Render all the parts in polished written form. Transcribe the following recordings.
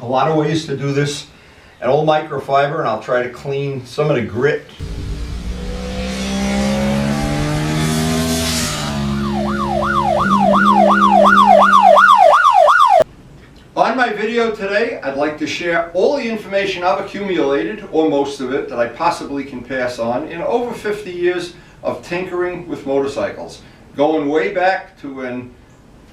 a lot of ways to do this. An old microfiber, and I'll try to clean some of the grit. On my video today, I'd like to share all the information I've accumulated, or most of it, that I possibly can pass on in over 50 years of tinkering with motorcycles. Going way back to when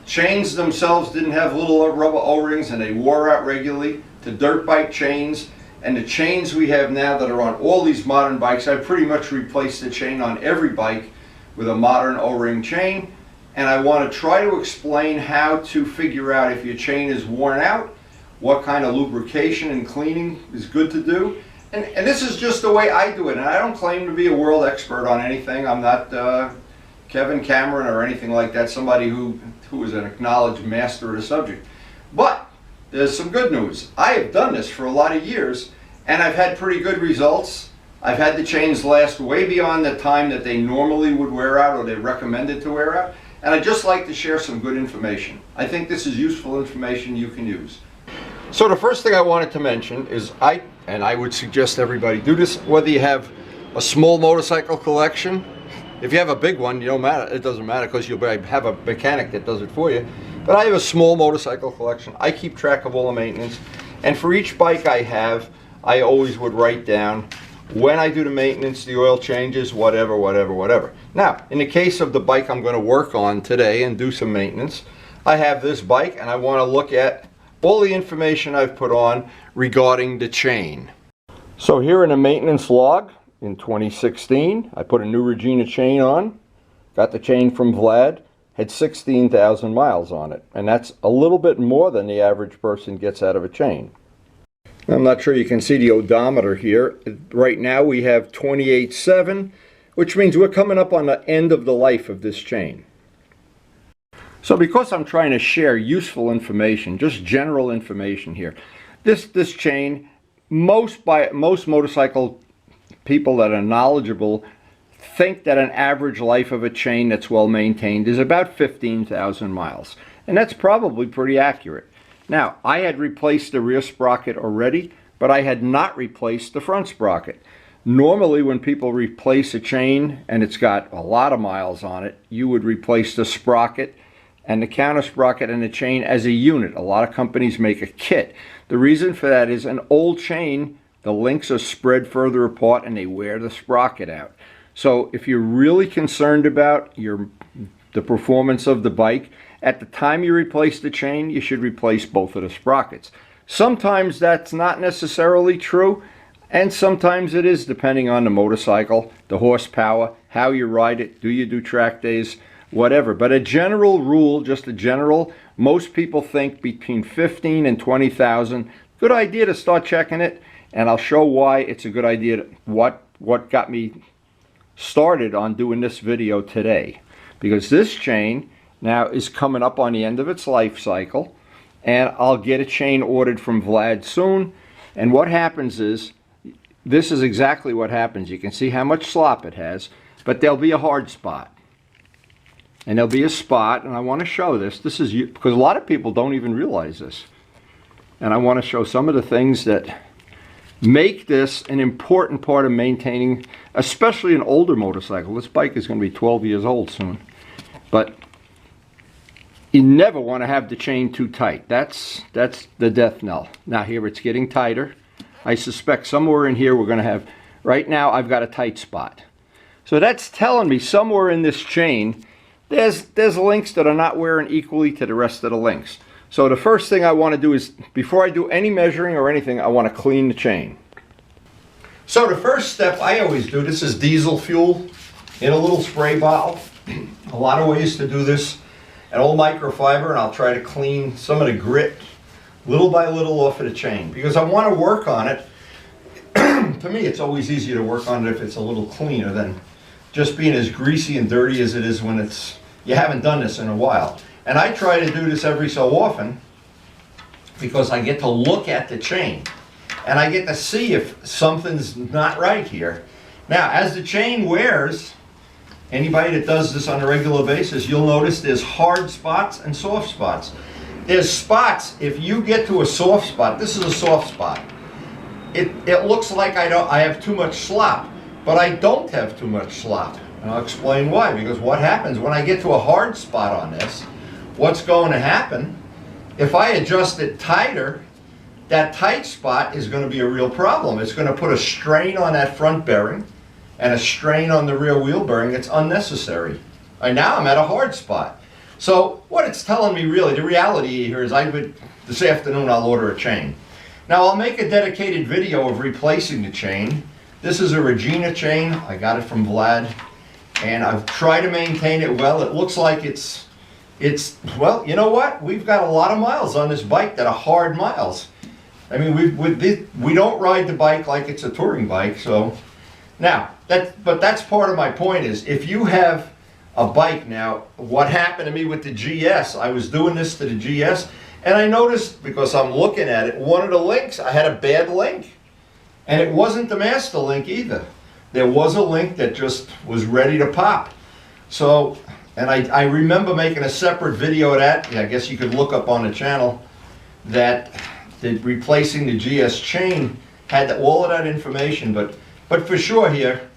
chains themselves didn't have little rubber O-rings and they wore out regularly, to dirt bike chains, and the chains we have now that are on all these modern bikes. I pretty much replaced the chain on every bike with a modern O-ring chain. And I want to try to explain how to figure out if your chain is worn out, what kind of lubrication and cleaning is good to do. And this is just the way I do it. And I don't claim to be a world expert on anything. I'm not Kevin Cameron or anything like that, somebody who is an acknowledged master of the subject. But there's some good news. I have done this for a lot of years, and I've had pretty good results. I've had the chains last way beyond the time that they normally would wear out or they're recommended to wear out. And I'd just like to share some good information. I think this is useful information you can use. So the first thing I wanted to mention is I would suggest everybody do this, whether you have a small motorcycle collection. If you have a big one, it doesn't matter because you'll have a mechanic that does it for you. But I have a small motorcycle collection. I keep track of all the maintenance. And for each bike I have, I always would write down when I do the maintenance, the oil changes, whatever. Now, in the case of the bike I'm going to work on today and do some maintenance, I have this bike and I want to look at all the information I've put on regarding the chain. So here in a maintenance log in 2016, I put a new Regina chain on, got the chain from Vlad, had 16,000 miles on it, and that's a little bit more than the average person gets out of a chain. I'm not sure you can see the odometer here. Right now we have 28.7, which means we're coming up on the end of the life of this chain. So because I'm trying to share useful information, just general information here, this chain, most motorcycle people that are knowledgeable think that an average life of a chain that's well maintained is about 15,000 miles. And that's probably pretty accurate. Now, I had replaced the rear sprocket already, but I had not replaced the front sprocket. Normally, when people replace a chain and it's got a lot of miles on it, you would replace the sprocket and the counter sprocket and the chain as a unit. A lot of companies make a kit. The reason for that is an old chain, the links are spread further apart and they wear the sprocket out. So if you're really concerned about the performance of the bike, at the time you replace the chain, you should replace both of the sprockets. Sometimes that's not necessarily true, and sometimes it is, depending on the motorcycle, the horsepower, how you ride it, do you do track days, whatever. But a general rule, just a general, most people think between 15 and 20,000, good idea to start checking it, and I'll show why it's a good idea, what got me started on doing this video today. Because this chain now is coming up on the end of its life cycle, and I'll get a chain ordered from Vlad soon. And what happens is, this is exactly what happens. You can see how much slop it has, but there'll be a hard spot. And there'll be a spot, and I want to show this. This is because a lot of people don't even realize this. And I want to show some of the things that make this an important part of maintaining, especially an older motorcycle. This bike is going to be 12 years old soon. But you never want to have the chain too tight. That's the death knell. Now here it's getting tighter. I suspect somewhere in here we're going to have, right now I've got a tight spot. So that's telling me somewhere in this chain there's links that are not wearing equally to the rest of the links. So the first thing I want to do is, before I do any measuring or anything, I want to clean the chain. So the first step I always do, this is diesel fuel in a little spray bottle. A lot of ways to do this. An old microfiber, and I'll try to clean some of the grit little by little off of the chain because I want to work on it. To me, it's always easier to work on it if it's a little cleaner than just being as greasy and dirty as it is when you haven't done this in a while. And I try to do this every so often because I get to look at the chain and I get to see if something's not right here. Now, as the chain wears, anybody that does this on a regular basis, you'll notice there's hard spots and soft spots. there's spots, if you get to a soft spot, this is a soft spot, it looks like I have too much slop, but I don't have too much slop. And I'll explain why. Because what happens when I get to a hard spot on this, what's going to happen, if I adjust it tighter, that tight spot is going to be a real problem. It's going to put a strain on that front bearing and a strain on the rear wheel bearing that's unnecessary. And now I'm at a hard spot. So what it's telling me really, the reality here is this afternoon I'll order a chain. Now I'll make a dedicated video of replacing the chain. This is a Regina chain. I got it from Vlad. And I've tried to maintain it well. It looks like it's well, you know what? We've got a lot of miles on this bike that are hard miles. I mean, we don't ride the bike like it's a touring bike. So now, but that's part of my point is, if you have a bike now, what happened to me with the GS, I was doing this to the GS, and I noticed, because I'm looking at it, one of the links, I had a bad link. And it wasn't the master link either. There was a link that just was ready to pop. So, and I remember making a separate video of that. Yeah, I guess you could look up on the channel that replacing the GS chain had all of that information. But for sure here,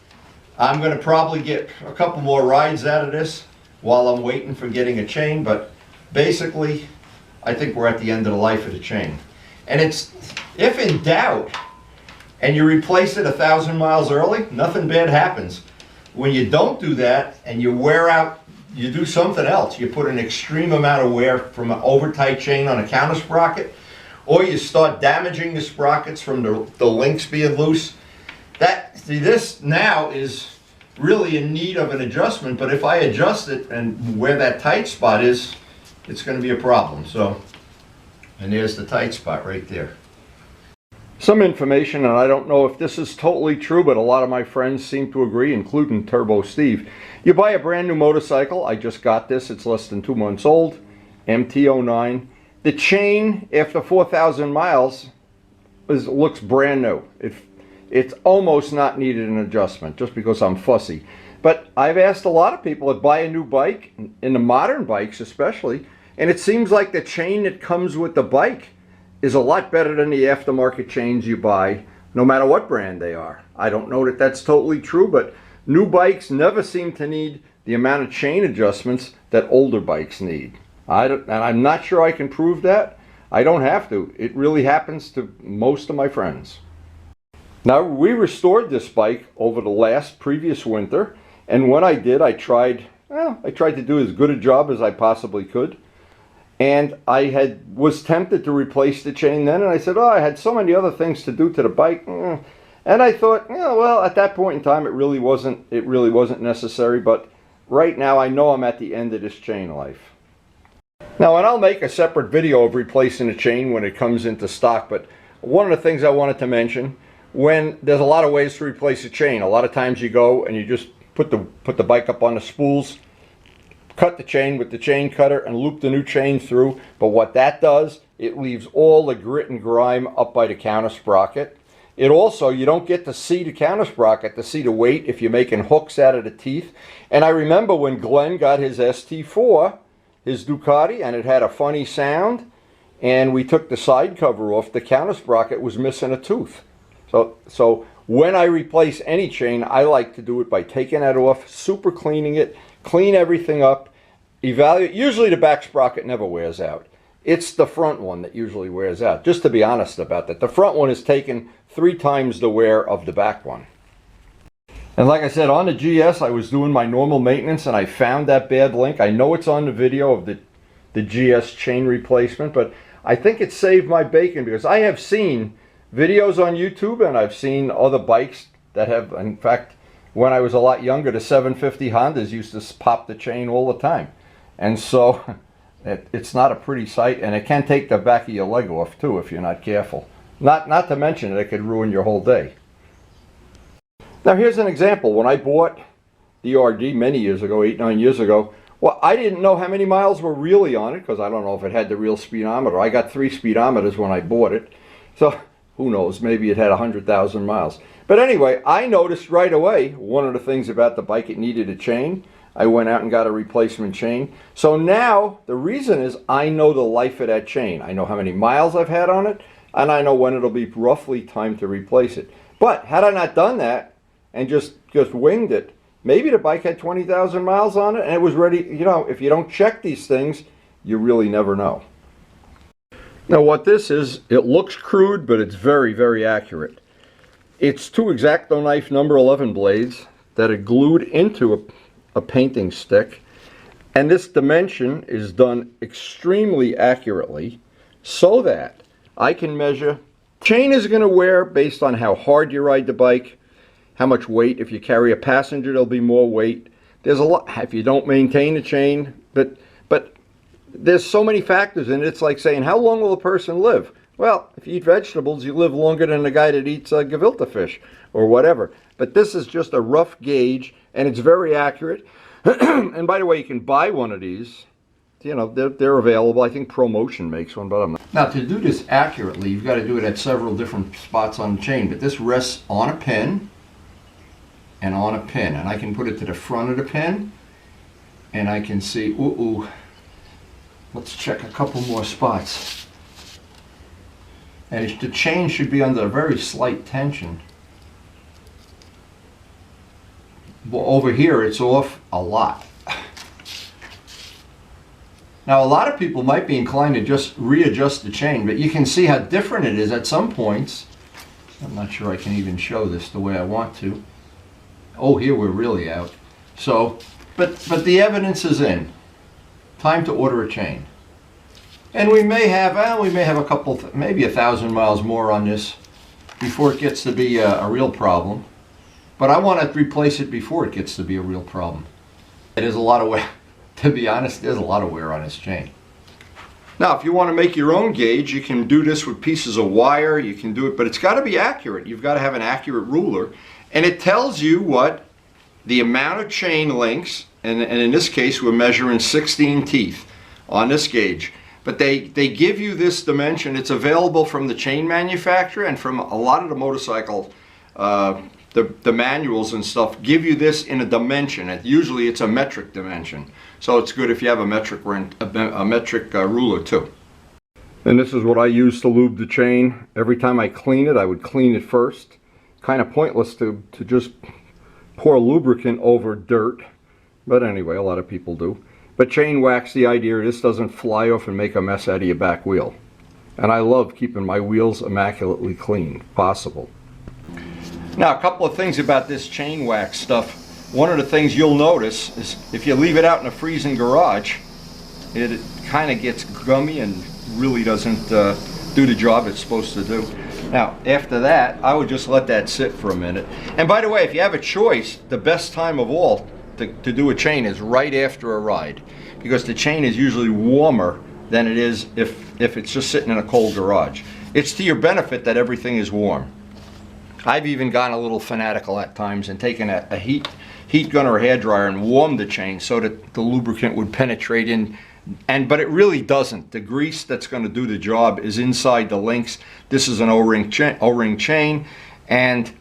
I'm going to probably get a couple more rides out of this while I'm waiting for getting a chain. But basically, I think we're at the end of the life of the chain. And it's, if in doubt, and you replace it 1,000 miles early, nothing bad happens. When you don't do that and you wear out, you do something else. You put an extreme amount of wear from an over-tight chain on a counter sprocket, or you start damaging the sprockets from the links being loose. This now is really in need of an adjustment, but if I adjust it and where that tight spot is, it's going to be a problem. So, and there's the tight spot right there. Some information, and I don't know if this is totally true, but a lot of my friends seem to agree, including Turbo Steve. You buy a brand new motorcycle, I just got this, it's less than 2 months old, MT-09. The chain, after 4,000 miles, looks brand new. It's almost not needed an adjustment, just because I'm fussy. But I've asked a lot of people that buy a new bike, in the modern bikes especially, and it seems like the chain that comes with the bike is a lot better than the aftermarket chains you buy, no matter what brand they are. I don't know that that's totally true, but new bikes never seem to need the amount of chain adjustments that older bikes need. And I'm not sure I can prove that. I don't have to. It really happens to most of my friends. Now, we restored this bike over the previous winter, and when I did, I tried to do as good a job as I possibly could. And I was tempted to replace the chain then, and I said, oh, I had so many other things to do to the bike. And I thought, yeah, well, at that point in time, it really wasn't necessary. But right now, I know I'm at the end of this chain life. Now, and I'll make a separate video of replacing the chain when it comes into stock. But one of the things I wanted to mention, when there's a lot of ways to replace a chain. A lot of times you go and you just put the bike up on the spools, cut the chain with the chain cutter and loop the new chain through. But what that does, it leaves all the grit and grime up by the counter sprocket. It also, you don't get to see the counter sprocket, to see the weight if you're making hooks out of the teeth. And I remember when Glenn got his ST4, his Ducati, and it had a funny sound, and we took the side cover off, the counter sprocket was missing a tooth. So when I replace any chain, I like to do it by taking that off, super cleaning it, clean everything up, evaluate. Usually the back sprocket never wears out. It's the front one that usually wears out. Just to be honest about that, the front one is taking 3 times the wear of the back one. And like I said, on the GS, I was doing my normal maintenance and I found that bad link. I know it's on the video of the GS chain replacement, but I think it saved my bacon, because I have seen videos on YouTube and I've seen other bikes that have, in fact, when I was a lot younger, the 750 Hondas used to pop the chain all the time. And so it's not a pretty sight, and it can take the back of your leg off too if you're not careful. Not to mention that it could ruin your whole day. Now here's an example. When I bought the RD many years ago, 8-9 years ago, well, I didn't know how many miles were really on it, because I don't know if it had the real speedometer. I got 3 speedometers when I bought it. So who knows, maybe it had 100,000 miles. But anyway, I noticed right away one of the things about the bike, it needed a chain. I went out and got a replacement chain. So now the reason is I know the life of that chain. I know how many miles I've had on it, and I know when it'll be roughly time to replace it. But had I not done that and just winged it, maybe the bike had 20,000 miles on it and it was ready. You know, if you don't check these things, you really never know. Now what this is, it looks crude, but it's very, very accurate. It's two X-Acto knife number 11 blades that are glued into a painting stick. And this dimension is done extremely accurately so that I can measure. Chain is going to wear based on how hard you ride the bike, how much weight. If you carry a passenger, there'll be more weight. There's a lot if you don't maintain the chain, but there's so many factors in it. It's like saying, how long will a person live? Well, if you eat vegetables, you live longer than the guy that eats gefilte fish or whatever. But this is just a rough gauge, and it's very accurate. And by the way, you can buy one of these. You know, they're available. I think ProMotion makes one, but I'm not. Now, to do this accurately, you've got to do it at several different spots on the chain. But this rests on a pin and on a pin. And I can put it to the front of the pin, and I can see, let's check a couple more spots. And the chain should be under a very slight tension. Well, over here, it's off a lot. Now, a lot of people might be inclined to just readjust the chain, but you can see how different it is at some points. I'm not sure I can even show this the way I want to. Oh, here we're really out. So, but the evidence is in. Time to order a chain. And we may have a couple, maybe 1,000 miles more on this before it gets to be a real problem. But I want to replace it before it gets to be a real problem. It is a lot of wear. To be honest, there's a lot of wear on this chain. Now, if you want to make your own gauge, you can do this with pieces of wire. You can do it, but it's got to be accurate. You've got to have an accurate ruler. And it tells you what the amount of chain links, and in this case, we're measuring 16 teeth on this gauge. But they give you this dimension. It's available from the chain manufacturer and from a lot of the motorcycle the manuals and stuff give you this in a dimension. Usually it's a metric dimension. So it's good if you have a metric ruler too. And this is what I use to lube the chain. Every time I clean it, I would clean it first. Kind of pointless to just pour lubricant over dirt. But anyway, a lot of people do. But chain wax, the idea this doesn't fly off and make a mess out of your back wheel. And I love keeping my wheels immaculately clean, if possible. Now, a couple of things about this chain wax stuff. One of the things you'll notice is if you leave it out in a freezing garage, it kind of gets gummy and really doesn't do the job it's supposed to do. Now, after that, I would just let that sit for a minute. And by the way, if you have a choice, the best time of all to do a chain is right after a ride, because the chain is usually warmer than it is if it's just sitting in a cold garage. It's to your benefit that everything is warm. I've even gone a little fanatical at times and taken a heat gun or a hairdryer and warmed the chain so that the lubricant would penetrate in. But it really doesn't. The grease that's going to do the job is inside the links. This is an O-ring chain, and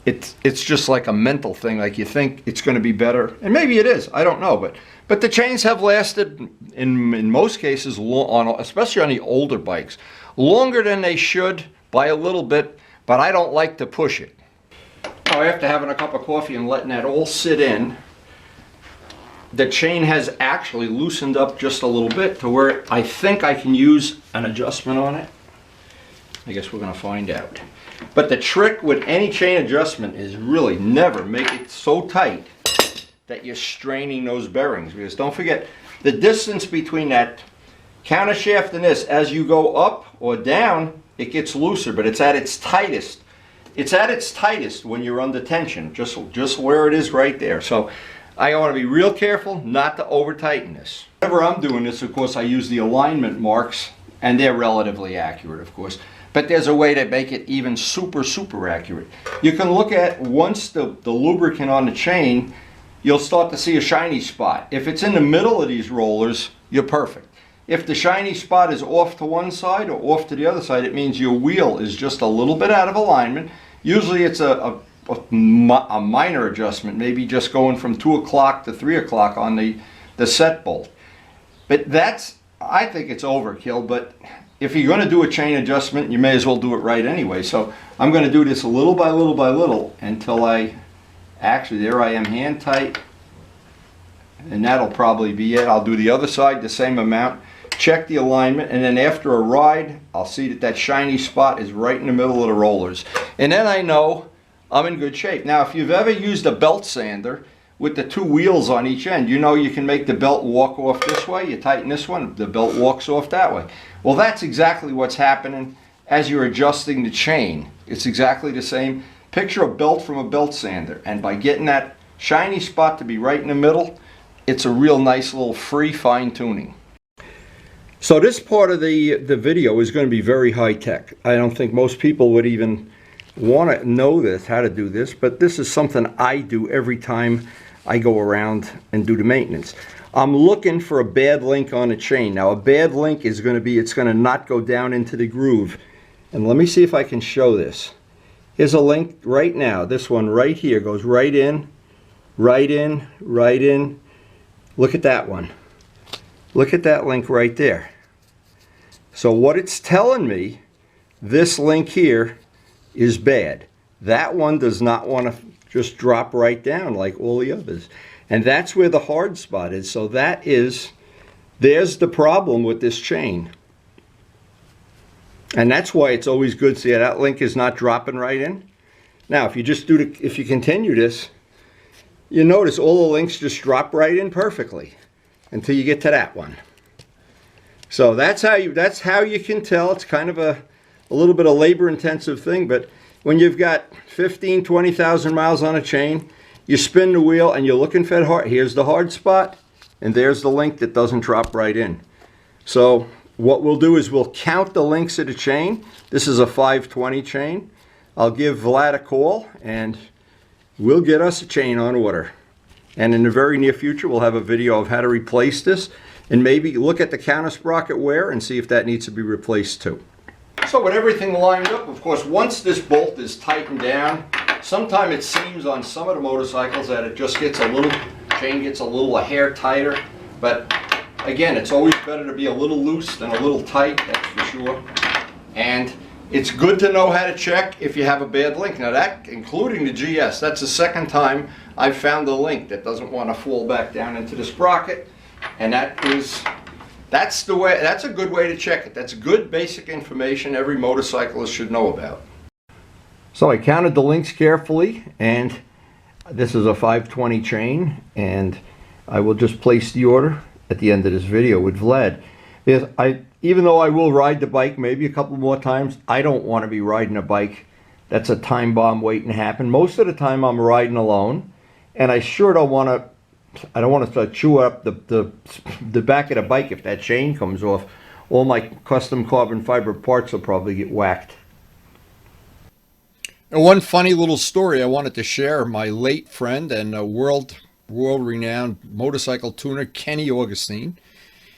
it's just like a mental thing. Like you think it's going to be better, and maybe it is. I don't know, but the chains have lasted in most cases, especially on the older bikes, longer than they should by a little bit. But I don't like to push it. Now, after having a cup of coffee and letting that all sit in, the chain has actually loosened up just a little bit to where I think I can use an adjustment on it. I guess we're going to find out. But the trick with any chain adjustment is really never make it so tight that you're straining those bearings. Because don't forget, the distance between that counter shaft and this, as you go up or down, it gets looser, but it's at its tightest. It's at its tightest when you're under tension, just where it is right there. So I want to be real careful not to over tighten this. Whenever I'm doing this, of course, I use the alignment marks, and they're relatively accurate, of course. But there's a way to make it even super accurate. You can look at, once the lubricant on the chain, you'll start to see a shiny spot. If it's in the middle of these rollers, you're perfect. If the shiny spot is off to one side or off to the other side, it means your wheel is just a little bit out of alignment. Usually it's a a minor adjustment, maybe just going from 2 o'clock to 3 o'clock on the set bolt. But I think it's overkill, but if you're going to do a chain adjustment, you may as well do it right anyway. So I'm going to do this little by little by little until actually, there I am, hand tight. And that'll probably be it. I'll do the other side the same amount, check the alignment, and then after a ride, I'll see that shiny spot is right in the middle of the rollers. And then I know I'm in good shape. Now, if you've ever used a belt sander with the 2 wheels on each end, you know you can make the belt walk off this way. You tighten this one, the belt walks off that way. Well, that's exactly what's happening as you're adjusting the chain. It's exactly the same. Picture a belt from a belt sander, and by getting that shiny spot to be right in the middle, it's a real nice little free fine tuning. So this part of the video is going to be very high tech. I don't think most people would even want to know this, how to do this, but this is something I do every time I go around and do the maintenance. I'm looking for a bad link on a chain. Now a bad link is going to be, it's going to not go down into the groove. And let me see if I can show this. Here's a link right now. This one right here goes right in, right in, right in. Look at that one. Look at that link right there. So what it's telling me, this link here is bad. That one does not want to just drop right down like all the others. And that's where the hard spot is. So there's the problem with this chain. And that's why it's always good. See, that link is not dropping right in. Now, if you continue this, you notice all the links just drop right in perfectly until you get to that one. So that's how you can tell. It's kind of a little bit of labor-intensive thing, but when you've got 15, 20,000 miles on a chain, you spin the wheel and you're looking for hard. Here's the hard spot, and there's the link that doesn't drop right in. So what we'll do is we'll count the links of the chain. This is a 520 chain. I'll give Vlad a call, and we'll get us a chain on order. And in the very near future, we'll have a video of how to replace this and maybe look at the counter sprocket wear and see if that needs to be replaced too. So with everything lined up, of course, once this bolt is tightened down, sometimes it seems on some of the motorcycles that it just gets chain gets a hair tighter. But again, it's always better to be a little loose than a little tight, that's for sure. And it's good to know how to check if you have a bad link. Now that, including the GS, that's the second time I've found a link that doesn't want to fall back down into the sprocket. And that's a good way to check it. That's good basic information every motorcyclist should know about. So I counted the links carefully, and this is a 520 chain, and I will just place the order at the end of this video with Vlad. Even though I will ride the bike maybe a couple more times, I don't want to be riding a bike that's a time bomb waiting to happen. Most of the time I'm riding alone, and I sure don't want to chew up the back of the bike if that chain comes off. All my custom carbon fiber parts will probably get whacked. And one funny little story I wanted to share. My late friend and world-renowned motorcycle tuner, Kenny Augustine,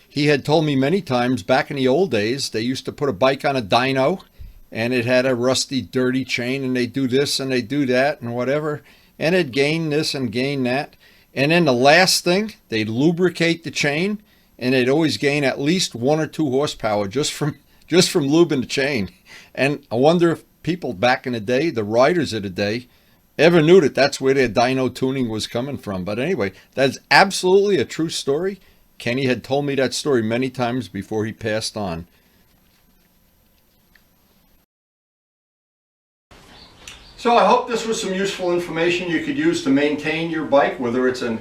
he had told me many times back in the old days, they used to put a bike on a dyno and it had a rusty, dirty chain, and they do this and they do that and whatever, and it'd gain this and gain that. And then the last thing, they'd lubricate the chain, and they'd always gain at least 1 or 2 horsepower just from lubing the chain. And I wonder if people back in the day, the riders of the day, ever knew that that's where their dyno tuning was coming from. But anyway, that's absolutely a true story. Kenny had told me that story many times before he passed on. So I hope this was some useful information you could use to maintain your bike, whether it's a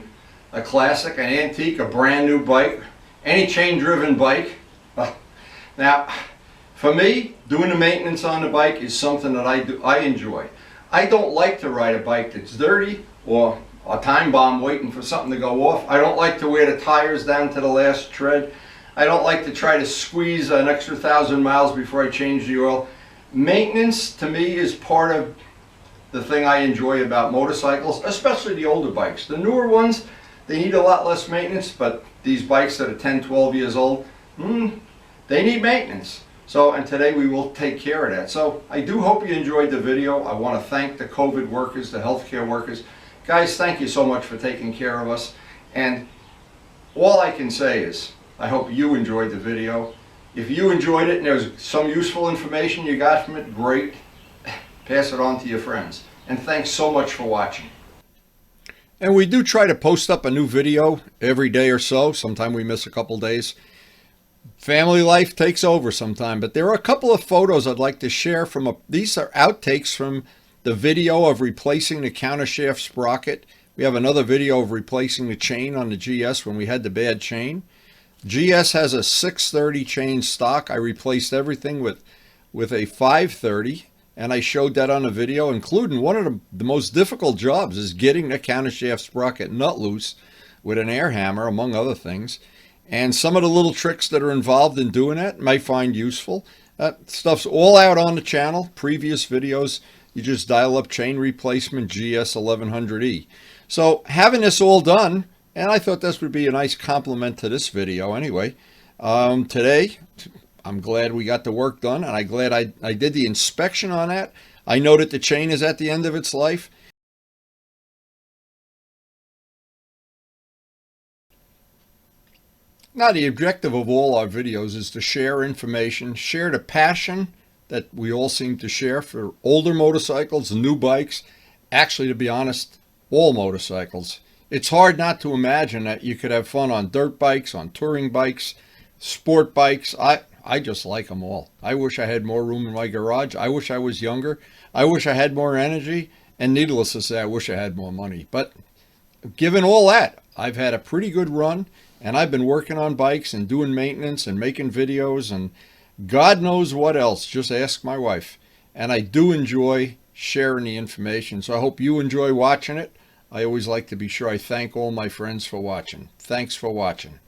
classic, an antique, a brand new bike, any chain-driven bike. Now, for me, doing the maintenance on the bike is something that I enjoy. I don't like to ride a bike that's dirty or a time bomb waiting for something to go off. I don't like to wear the tires down to the last tread. I don't like to try to squeeze an extra 1,000 miles before I change the oil. Maintenance, to me, is part of the thing I enjoy about motorcycles, especially the older bikes. The newer ones, they need a lot less maintenance, but these bikes that are 10, 12 years old, they need maintenance. So, and today we will take care of that. So I do hope you enjoyed the video. I want to thank the COVID workers, the healthcare workers. Guys, thank you so much for taking care of us. And all I can say is, I hope you enjoyed the video. If you enjoyed it and there's some useful information you got from it, great. Pass it on to your friends. And thanks so much for watching. And we do try to post up a new video every day or so. Sometime we miss a couple days. Family life takes over sometime, but there are a couple of photos I'd like to share from these are outtakes from the video of replacing the countershaft sprocket. We have another video of replacing the chain on the GS when we had the bad chain. GS has a 630 chain stock. I replaced everything with a 530, and I showed that on a video, including one of the most difficult jobs is getting the countershaft sprocket nut loose with an air hammer, among other things. And some of the little tricks that are involved in doing that might find useful. That stuff's all out on the channel. Previous videos, you just dial up chain replacement GS 1100E. So having this all done, and I thought this would be a nice complement to this video anyway. Today, I'm glad we got the work done, and I'm glad I did the inspection on that. I know that the chain is at the end of its life. Now, the objective of all our videos is to share information, share the passion that we all seem to share for older motorcycles, new bikes, actually, to be honest, all motorcycles. It's hard not to imagine that you could have fun on dirt bikes, on touring bikes, sport bikes. I just like them all. I wish I had more room in my garage. I wish I was younger. I wish I had more energy. And needless to say, I wish I had more money. But given all that, I've had a pretty good run. And I've been working on bikes and doing maintenance and making videos and God knows what else. Just ask my wife. And I do enjoy sharing the information. So I hope you enjoy watching it. I always like to be sure I thank all my friends for watching. Thanks for watching.